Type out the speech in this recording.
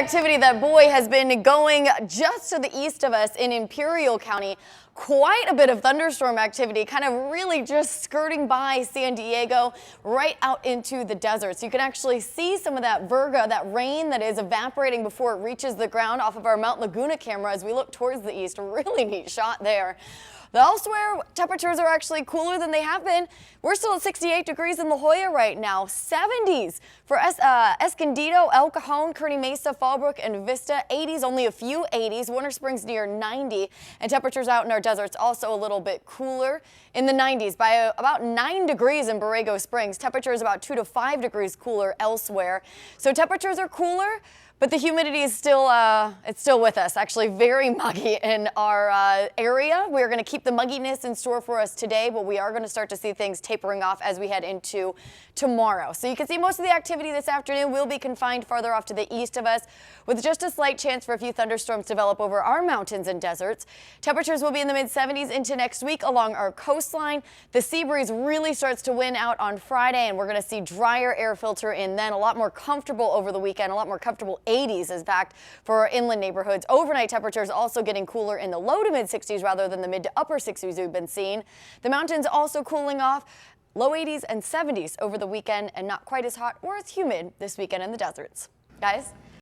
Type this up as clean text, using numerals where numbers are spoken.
activity that, boy, has been going just to the east of us in Imperial County. Quite a bit of thunderstorm activity, kind of really just skirting by San Diego right out into the desert. So you can actually see some of that virga, that rain that is evaporating before it reaches the ground off of our Mount Laguna camera as we look towards the east. Really neat shot there. Elsewhere, temperatures are actually cooler than they have been. We're still at 68 degrees in La Jolla right now. 70s for Escondido, El Cajon, Kearney Mesa, Fallbrook, and Vista. 80s, only a few 80s. Winter Springs near 90. And temperatures out in our deserts also a little bit cooler in the 90s by about 9 degrees in Borrego Springs. Temperatures about 2 to 5 degrees cooler elsewhere. So temperatures are cooler, but the humidity is still it's still with us. Actually very muggy in our area. We're going to keep the mugginess in store for us today, but we are going to start to see things tapering off as we head into tomorrow. So you can see most of the activity this afternoon will be confined farther off to the east of us, with just a slight chance for a few thunderstorms to develop over our mountains and deserts. Temperatures will be in the mid-70s into next week along our coastline. The sea breeze really starts to win out on Friday, and we're going to see drier air filter in then, a lot more comfortable over the weekend, a lot more comfortable 80s in fact for our inland neighborhoods. Overnight temperatures also getting cooler in the low to mid 60s rather than the mid to upper 60s we've been seeing. The mountains also cooling off, low 80s and 70s over the weekend, and not quite as hot or as humid this weekend in the deserts. Guys?